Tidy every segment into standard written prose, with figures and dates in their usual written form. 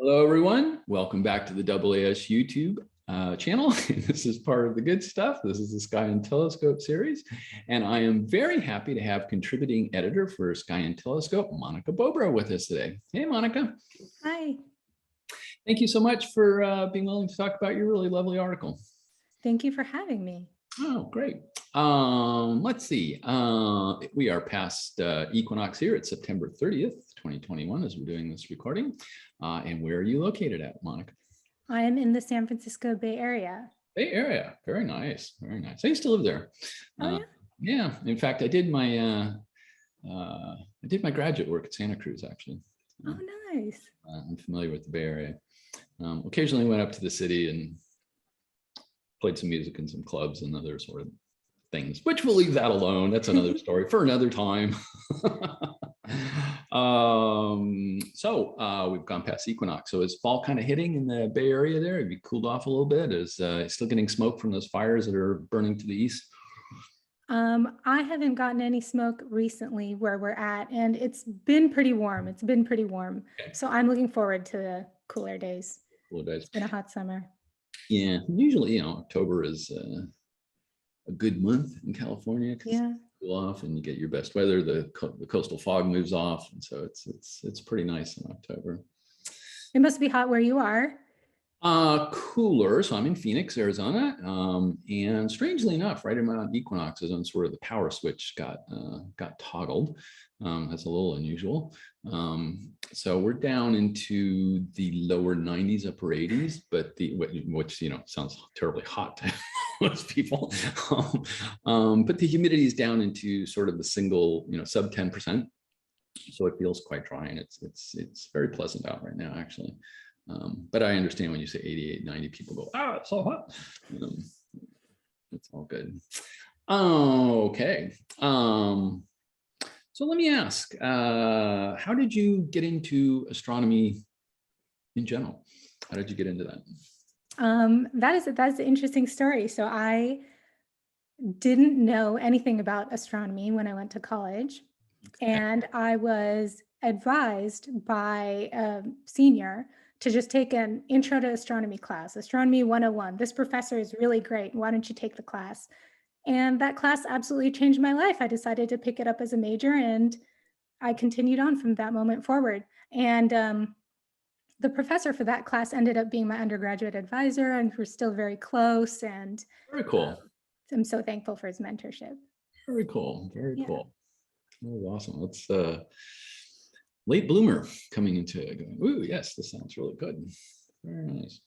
Hello, everyone. Welcome back to the AAS YouTube channel. This is part of the good stuff. This is the Sky and Telescope series. And I am very happy to have contributing editor for Sky and Telescope, Monica Bobra, with us today. Hey, Monica. Hi. Thank you so much for being willing to talk about your really lovely article. Thank you for having me. Oh, great. Let's see. We are past equinox here. It's September 30th, 2021, as we're doing this recording. And where are you located at, Monica? I am in the San Francisco Bay Area. Bay Area. Very nice. Very nice. I used to live there. Oh, yeah. In fact, I did my graduate work at Santa Cruz, actually. Oh, nice. I'm familiar with the Bay Area. Occasionally went up to the city and played some music in some clubs and other sort of things, which we'll leave that alone. That's another story for another time. We've gone past equinox. So is fall kind of hitting in the Bay Area there? Have you cooled off a little bit? Is still getting smoke from those fires that are burning to the east? I haven't gotten any smoke recently where we're at, and it's been pretty warm. It's been pretty warm. Okay. So I'm looking forward to the cooler days. Cooler days. It's been a hot summer. Yeah, usually, October is a good month in California. Yeah. Cool off and you get your best weather. The coastal fog moves off, and so it's pretty nice in October. It must be hot where you are. Cooler. So I'm in Phoenix, Arizona, and strangely enough, right around equinox is when sort of the power switch got toggled. That's a little unusual. So we're down into the lower 90s, upper 80s, but which sounds terribly hot to most people. But the humidity is down into sort of the single, sub 10%. So it feels quite dry, and it's very pleasant out right now, actually. But I understand when you say 88, 90, people go, it's so hot. It's all good. Okay. So let me ask, how did you get into astronomy in general? How did you get into that? That's an interesting story. So I didn't know anything about astronomy when I went to college. Okay. And I was advised by a senior to just take an intro to astronomy class, Astronomy 101. This professor is really great. Why don't you take the class? And that class absolutely changed my life. I decided to pick it up as a major, and I continued on from that moment forward. And the professor for that class ended up being my undergraduate advisor, and we're still very close. And very cool. I'm so thankful for his mentorship. Very cool. Very cool. That was awesome. That's late bloomer coming into it, going, ooh, yes, this sounds really good. Very nice.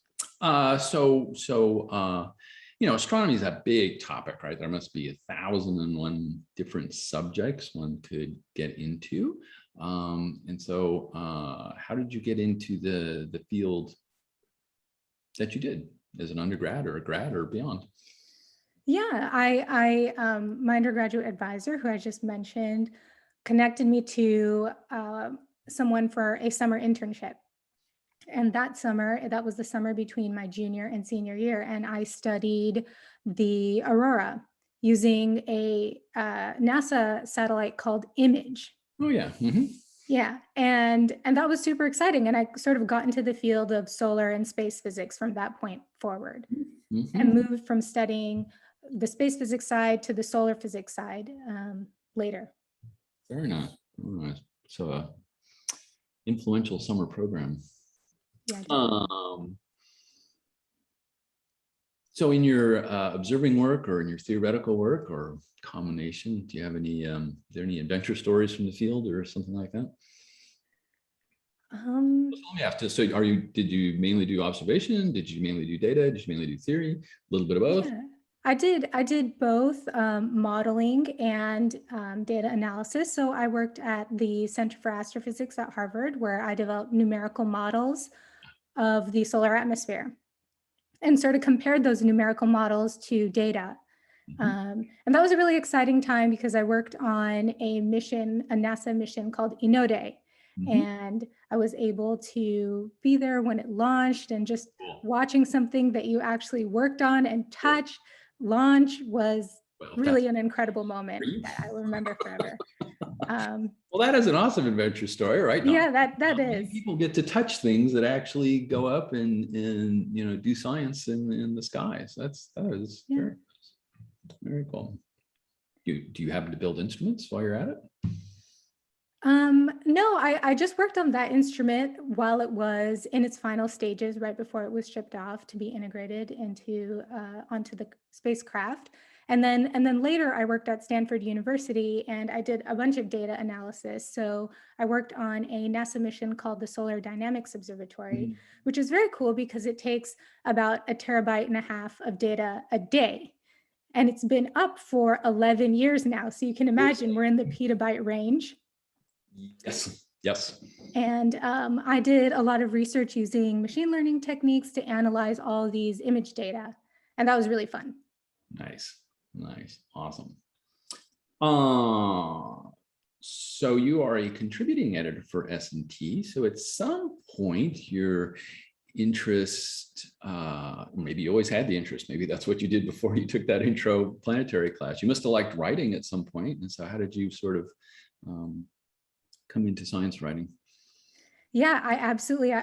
Astronomy is a big topic, right? There must be 1,001 different subjects one could get into. And so how did you get into the field that you did as an undergrad or a grad or beyond? Yeah, I my undergraduate advisor, who I just mentioned, connected me to someone for a summer internship. And that summer, that was the summer between my junior and senior year, and I studied the aurora using a NASA satellite called Image. Oh yeah. Mm-hmm. Yeah, and that was super exciting, and I sort of got into the field of solar and space physics from that point forward, and moved from studying the space physics side to the solar physics side later. Very nice. Very nice. So influential summer program. Yeah. So in your observing work or in your theoretical work or combination, do you have any, are there any adventure stories from the field or something like that? Let me ask, so did you mainly do observation? Did you mainly do data? Did you mainly do theory? A little bit of both? Yeah. I did both modeling and data analysis. So I worked at the Center for Astrophysics at Harvard, where I developed numerical models of the solar atmosphere and sort of compared those numerical models to data. And that was a really exciting time because I worked on a NASA mission called Inode. And I was able to be there when it launched, and just watching something that you actually worked on and touched launch was really an incredible moment that I will remember forever. Well, that is an awesome adventure story, right? Yeah, that Not many is. people get to touch things that actually go up and do science in the skies. That is Yeah. very, very cool. Do you happen to build instruments while you're at it? No, I just worked on that instrument while it was in its final stages, right before it was shipped off to be integrated into onto the spacecraft. And then later I worked at Stanford University and I did a bunch of data analysis. So I worked on a NASA mission called the Solar Dynamics Observatory, which is very cool because it takes about 1.5 TB of data a day. And it's been up for 11 years now. So you can imagine we're in the petabyte range. Yes. Yes. And I did a lot of research using machine learning techniques to analyze all these image data. And that was really fun. Nice. Nice. Awesome. So you are a contributing editor for S&T. So at some point, your interest, maybe you always had the interest, maybe that's what you did before you took that intro planetary class. You must have liked writing at some point. And so how did you sort of come into science writing? Yeah, I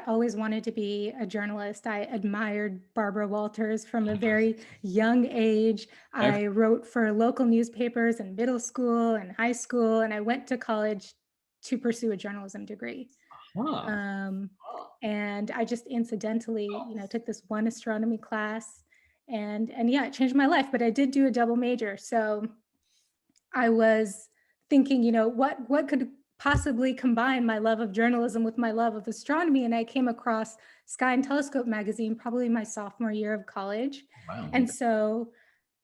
always wanted to be a journalist. I admired Barbara Walters from a very young age. I wrote for local newspapers in middle school and high school, and I went to college to pursue a journalism degree. And I just incidentally, took this one astronomy class, and yeah, it changed my life. But I did do a double major, so I was thinking, what could possibly combine my love of journalism with my love of astronomy? And I came across Sky and Telescope magazine, probably my sophomore year of college. Wow. And so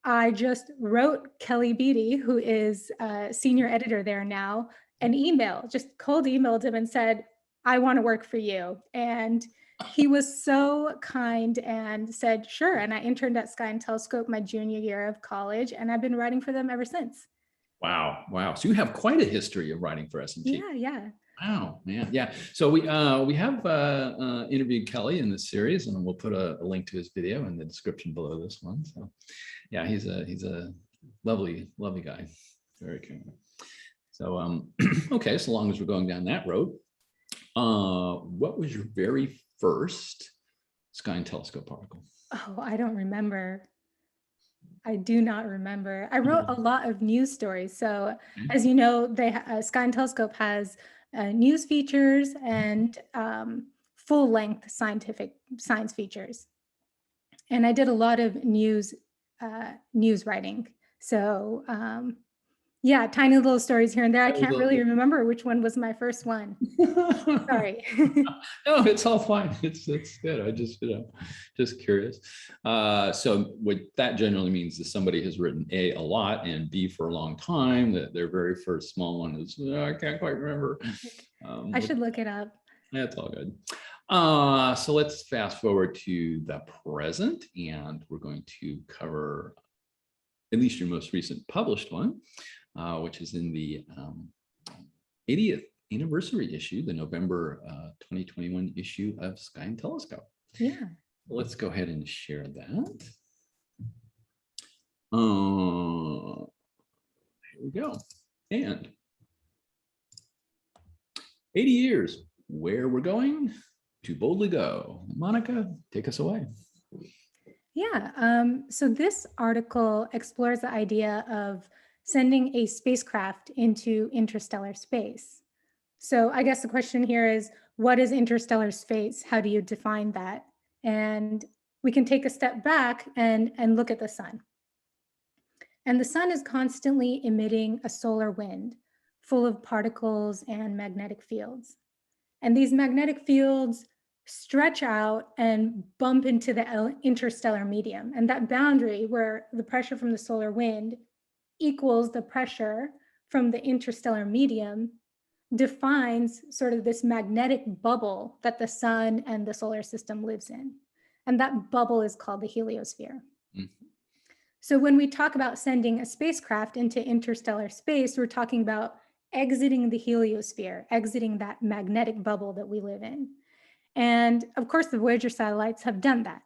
I just wrote Kelly Beatty, who is a senior editor there now, an email, just cold emailed him and said, I want to work for you. And he was so kind and said, sure. And I interned at Sky and Telescope my junior year of college, and I've been writing for them ever since. Wow. Wow. So you have quite a history of writing for S&T. Yeah. Wow, man. Yeah. So we have interviewed Kelly in this series, and we'll put a link to his video in the description below this one. So yeah, he's a lovely guy. Very cool. So okay, so long as we're going down that road, what was your very first Sky and Telescope article? Oh, I don't remember. I do not remember. I wrote a lot of news stories. So as you know, Sky and Telescope has news features and full-length science features. And I did a lot of news writing. So yeah, tiny little stories here and there. I can't really remember which one was my first one. Sorry. No, it's all fine. It's good. I just curious. So what that generally means is somebody has written A lot and B for a long time. That their very first small one is I can't quite remember. I should look it up. That's all good. So let's fast forward to the present, and we're going to cover at least your most recent published one, which is in the 80th anniversary issue, the November 2021 issue of Sky and Telescope. Yeah. Let's go ahead and share that. Here we go. And 80 years, where we're going to boldly go. Monica, take us away. Yeah. So this article explores the idea of sending a spacecraft into interstellar space. So I guess the question here is, what is interstellar space? How do you define that? And we can take a step back and look at the sun. And the sun is constantly emitting a solar wind full of particles and magnetic fields. And these magnetic fields stretch out and bump into the interstellar medium. And that boundary where the pressure from the solar wind equals the pressure from the interstellar medium defines sort of this magnetic bubble that the sun and the solar system lives in. And that bubble is called the heliosphere. Mm-hmm. So when we talk about sending a spacecraft into interstellar space, we're talking about exiting the heliosphere, exiting that magnetic bubble that we live in. And of course, the Voyager satellites have done that.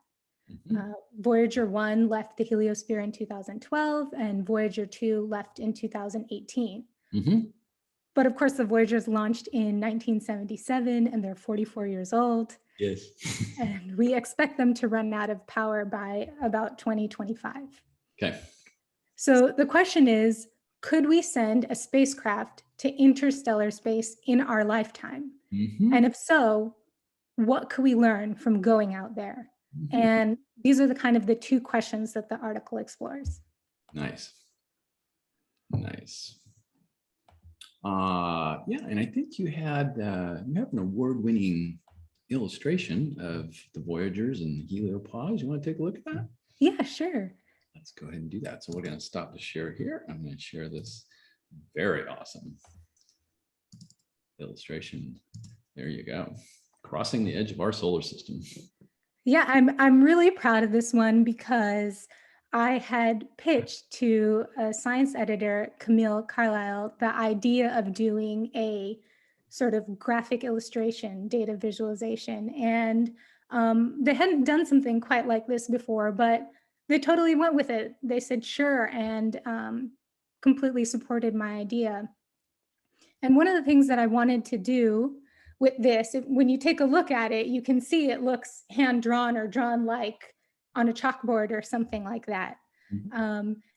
Mm-hmm. Voyager 1 left the heliosphere in 2012, and Voyager 2 left in 2018. Mm-hmm. But of course, the Voyagers launched in 1977 and they're 44 years old. Yes. And we expect them to run out of power by about 2025. Okay. So the question is, could we send a spacecraft to interstellar space in our lifetime? Mm-hmm. And if so, what could we learn from going out there? Mm-hmm. And these are the two questions that the article explores. Nice. Nice. Yeah, and I think you have an award-winning illustration of the Voyagers and the heliopause. You want to take a look at that? Yeah, sure. Let's go ahead and do that. So we're going to stop the share here. I'm going to share this very awesome illustration. There you go. Crossing the edge of our solar system. Yeah, I'm really proud of this one because I had pitched to a science editor, Camille Carlisle, the idea of doing a sort of graphic illustration, data visualization. And they hadn't done something quite like this before, but they totally went with it. They said, sure, and completely supported my idea. And one of the things that I wanted to do with this, when you take a look at it, you can see it looks hand-drawn or drawn like on a chalkboard or something like that.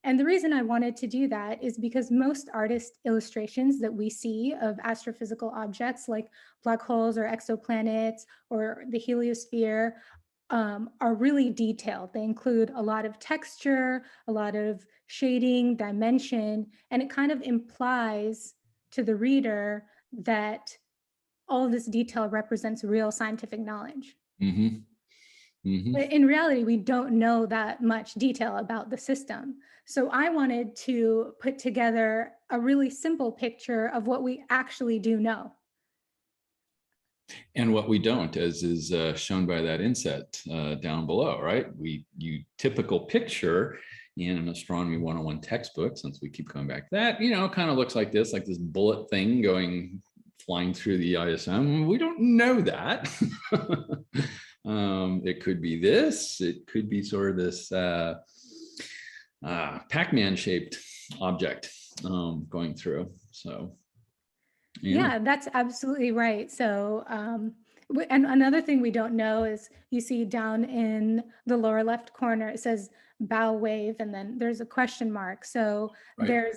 And the reason I wanted to do that is because most artist illustrations that we see of astrophysical objects like black holes or exoplanets or the heliosphere are really detailed. They include a lot of texture, a lot of shading, dimension, and it kind of implies to the reader that all of this detail represents real scientific knowledge. Mm-hmm. Mm-hmm. But in reality, we don't know that much detail about the system. So I wanted to put together a really simple picture of what we actually do know. And what we don't, as is shown by that inset down below, right? You typical picture in an Astronomy 101 textbook, since we keep coming back to that, kind of looks like this bullet thing flying through the ISM. We don't know that. It could be this. It could be sort of this Pac-Man shaped object going through. So. Yeah, that's absolutely right. So, and another thing we don't know is you see down in the lower left corner, it says bow wave, and then there's a question mark. So right.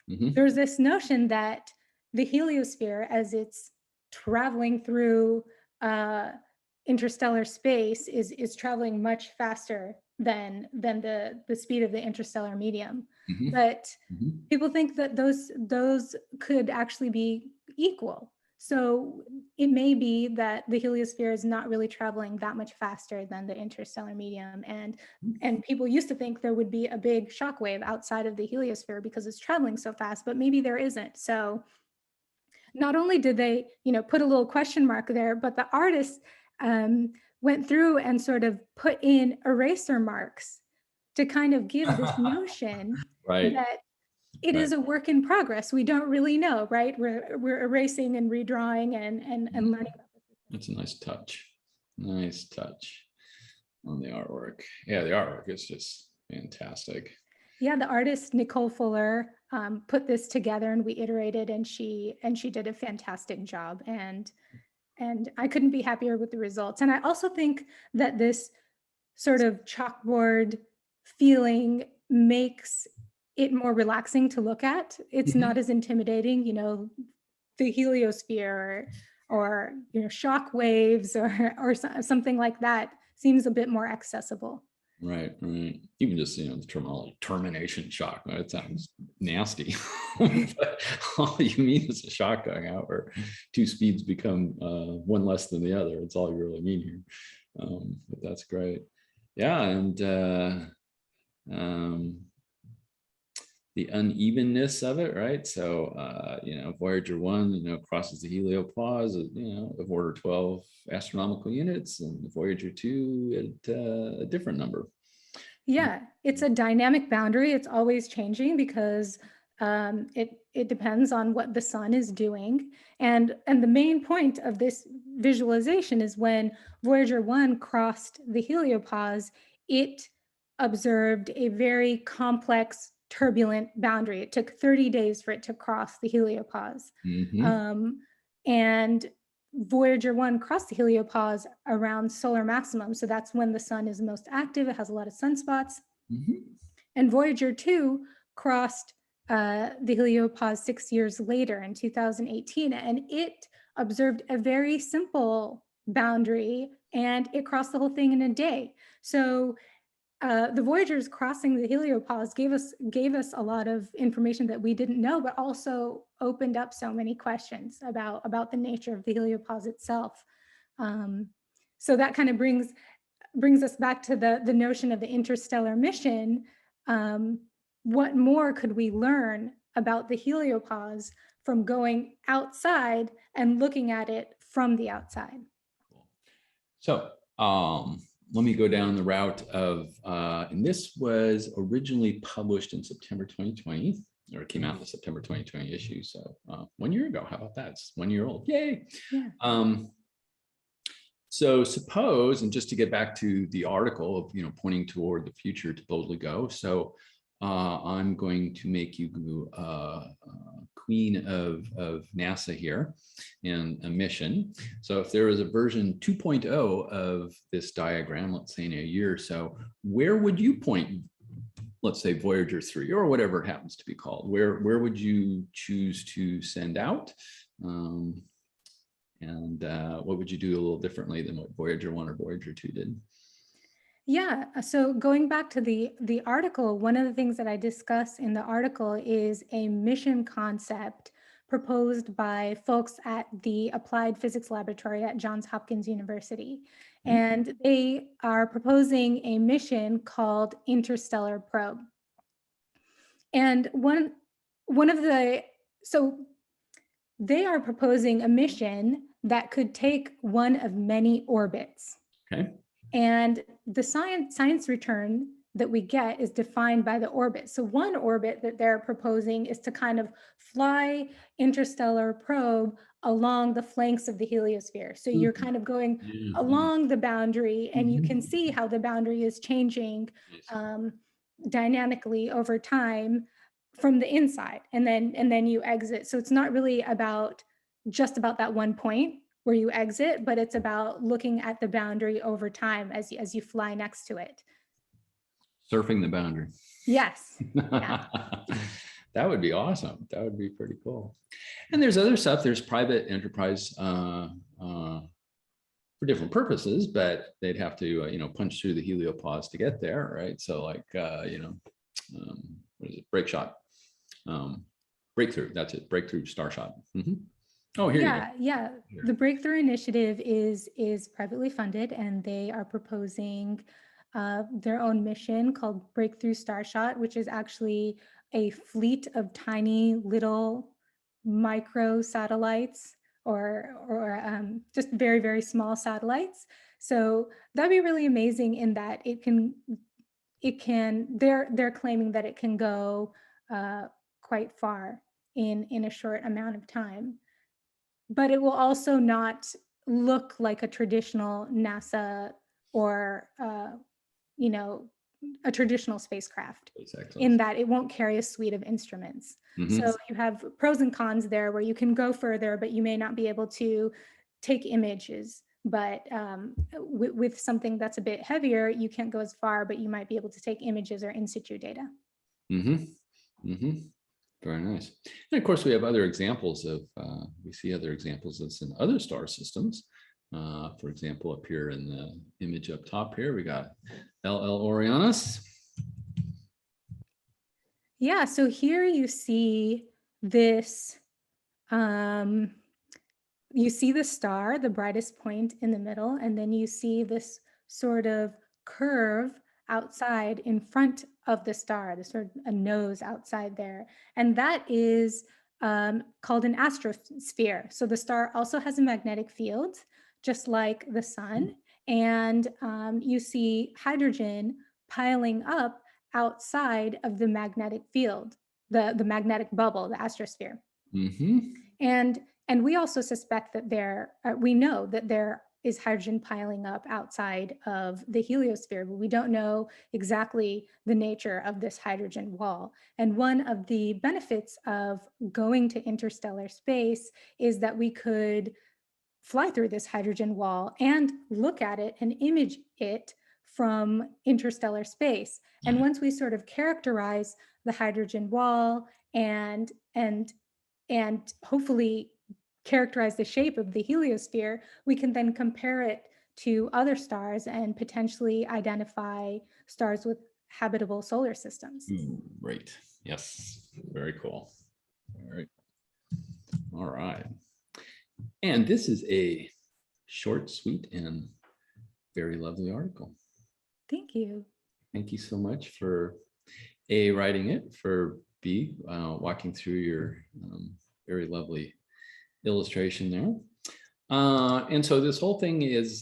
There's this notion that the heliosphere, as it's traveling through interstellar space, is traveling much faster than the speed of the interstellar medium. Mm-hmm. But people think that those could actually be equal. So it may be that the heliosphere is not really traveling that much faster than the interstellar medium. And people used to think there would be a big shock wave outside of the heliosphere because it's traveling so fast, but maybe there isn't. So not only did they, put a little question mark there, but the artists went through and sort of put in eraser marks to kind of give this notion right. that it is a work in progress. We don't really know, right? We're erasing and redrawing and learning about this. That's a nice touch. Nice touch on the artwork. Yeah, the artwork is just fantastic. Yeah, the artist Nicole Fuller put this together, and we iterated, and she did a fantastic job. And I couldn't be happier with the results. And I also think that this sort of chalkboard feeling makes it more relaxing to look at. It's not as intimidating, the heliosphere or shock waves or something like that seems a bit more accessible. Right. Even just the terminology, termination shock. It sounds nasty. But all you mean is a shock going out where two speeds become one less than the other. It's all you really mean here. But that's great. Yeah, and the unevenness of it, right? So Voyager 1, crosses the heliopause, of order 12 astronomical units, and Voyager 2 at a different number. Yeah, it's a dynamic boundary. It's always changing because it depends on what the sun is doing. And the main point of this visualization is when Voyager 1 crossed the heliopause, it observed a very complex turbulent boundary. It took 30 days for it to cross the heliopause. And Voyager 1 crossed the heliopause around solar maximum. So that's when the sun is most active. It has a lot of sunspots. And Voyager 2 crossed the heliopause 6 years later in 2018. And it observed a very simple boundary, and it crossed the whole thing in a day. So the Voyagers crossing the heliopause gave us a lot of information that we didn't know, but also opened up so many questions about the nature of the heliopause itself. So that kind of brings us back to the notion of the interstellar mission. What more could we learn about the heliopause from going outside and looking at it from the outside? So let me go down the route of, and this was originally published in September 2020, or it came out in the September 2020 issue. So 1 year ago, how about that? It's 1 year old, yay. Yeah. So suppose, and just to get back to the article of, pointing toward the future to boldly go. So I'm going to make you queen of NASA here in a mission. So if there was a version 2.0 of this diagram, let's say in a year or so, where would you point, let's say Voyager 3 or whatever it happens to be called? Where would you choose to send out? And what would you do a little differently than what Voyager 1 or Voyager 2 did? Yeah, so going back to the article, one of the things that I discuss in the article is a mission concept proposed by folks at the Applied Physics Laboratory at Johns Hopkins University. And they are proposing a mission called Interstellar Probe. And so they are proposing a mission that could take one of many orbits. Okay. And the science return that we get is defined by the orbit. So one orbit that they're proposing is to kind of fly interstellar probe along the flanks of the heliosphere. So you're kind of going along the boundary, and you can see how the boundary is changing dynamically over time from the inside, and then you exit. So it's not really just about that one point where you exit, but it's about looking at the boundary over time as you fly next to it. Surfing the boundary. Yes. Yeah. That would be awesome. That would be pretty cool. And there's other stuff. There's private enterprise for different purposes, but they'd have to, punch through the heliopause to get there, right? So like, what is it? Breakthrough. That's it. Breakthrough Starshot. Oh, here you go. Yeah. Here. The Breakthrough Initiative is privately funded, and they are proposing their own mission called Breakthrough Starshot, which is actually a fleet of tiny little micro satellites or just very, very small satellites. So that'd be really amazing in that they're claiming that it can go quite far in a short amount of time. But it will also not look like a traditional NASA or, a traditional spacecraft, in that it won't carry a suite of instruments. So you have pros and cons there, where you can go further, but you may not be able to take images. But with something that's a bit heavier, you can't go as far, but you might be able to take images or in situ data. Very nice. And of course, we have other examples of, we see other examples of this in other star systems. For example, up here in the image up top here, we got LL Orionis. Yeah, so here you see this, you see the star, the brightest point in the middle, and then you see this sort of curve outside in front of the star, the sort of a nose outside there. And that is called an astrosphere. So the star also has a magnetic field, just like the sun. And you see hydrogen piling up outside of the magnetic field, the magnetic bubble, the astrosphere. And we also suspect that we know that there is hydrogen piling up outside of the heliosphere, but we don't know exactly the nature of this hydrogen wall. And one of the benefits of going to interstellar space is that we could fly through this hydrogen wall and look at it and image it from interstellar space. And once we sort of characterize the hydrogen wall and hopefully characterize the shape of the heliosphere, we can then compare it to other stars and potentially identify stars with habitable solar systems. Great. Yes. Very cool. All right. All right. And this is a short, sweet, and very lovely article. Thank you. Thank you so much for A, writing it, for B, walking through your very lovely illustration there. And so this whole thing is,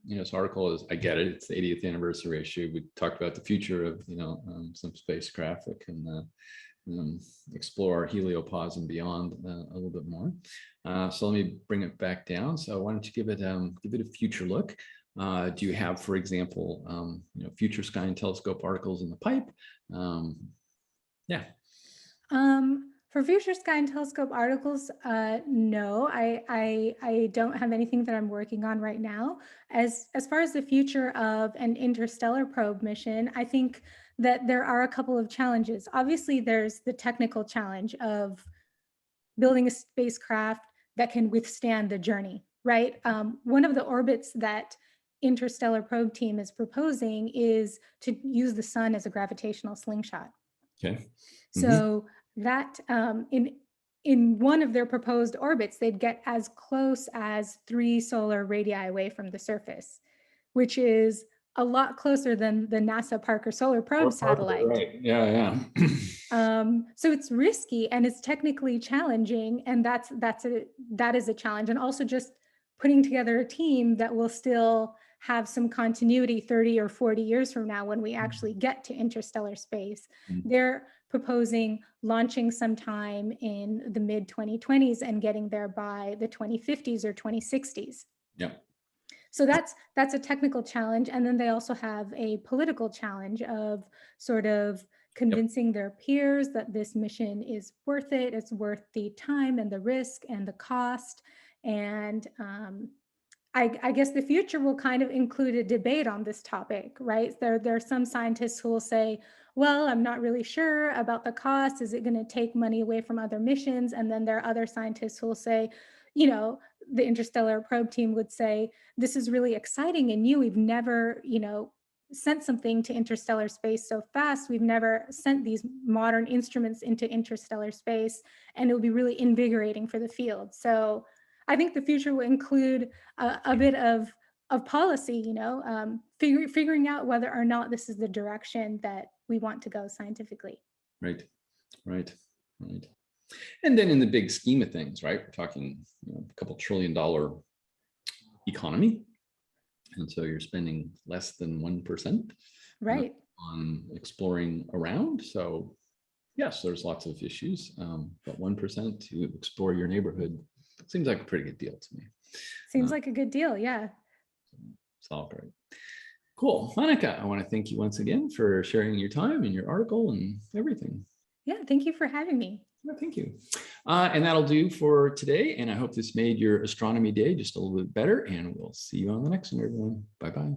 this article is, I get it, it's the 80th anniversary issue. We talked about the future of, some spacecraft that can explore heliopause and beyond a little bit more. So let me bring it back down. So why don't you give it a future look? Do you have, for example, future sky and telescope articles in the pipe? Yeah. For future sky and telescope articles, no, I don't have anything that I'm working on right now. As far as the future of an interstellar probe mission, I think that there are a couple of challenges. Obviously, there's the technical challenge of building a spacecraft that can withstand the journey, right? One of the orbits that Interstellar Probe Team is proposing is to use the sun as a gravitational slingshot. Okay. So that in one of their proposed orbits, they'd get as close as 3 solar radii away from the surface, which is a lot closer than the NASA Parker Solar Probe satellite. Right. Yeah. So it's risky and it's technically challenging, and that is a challenge. And also just putting together a team that will still have some continuity 30 or 40 years from now when we actually get to interstellar space. They're proposing launching sometime in the mid 2020s and getting there by the 2050s or 2060s. Yeah. So that's a technical challenge. And then they also have a political challenge of sort of convincing their peers that this mission is worth it. It's worth the time and the risk and the cost. And I guess the future will kind of include a debate on this topic, right? There are some scientists who will say, well, I'm not really sure about the cost. Is it going to take money away from other missions? And then there are other scientists who will say, the Interstellar Probe Team would say, this is really exciting and new. We've never, sent something to interstellar space so fast. We've never sent these modern instruments into interstellar space, and it will be really invigorating for the field. So I think the future will include a bit of policy, figuring out whether or not this is the direction that we want to go scientifically. Right. And then in the big scheme of things, right, we're talking a couple $1 trillion economy. And so you're spending less than 1% right on exploring around. So yes, there's lots of issues, but 1% to explore your neighborhood seems like a pretty good deal to me. Seems like a good deal, yeah. It's all great. Cool. Monica, I want to thank you once again for sharing your time and your article and everything. Yeah, thank you for having me. Yeah, thank you. And that'll do for today. And I hope this made your astronomy day just a little bit better. And we'll see you on the next one, everyone. Bye-bye.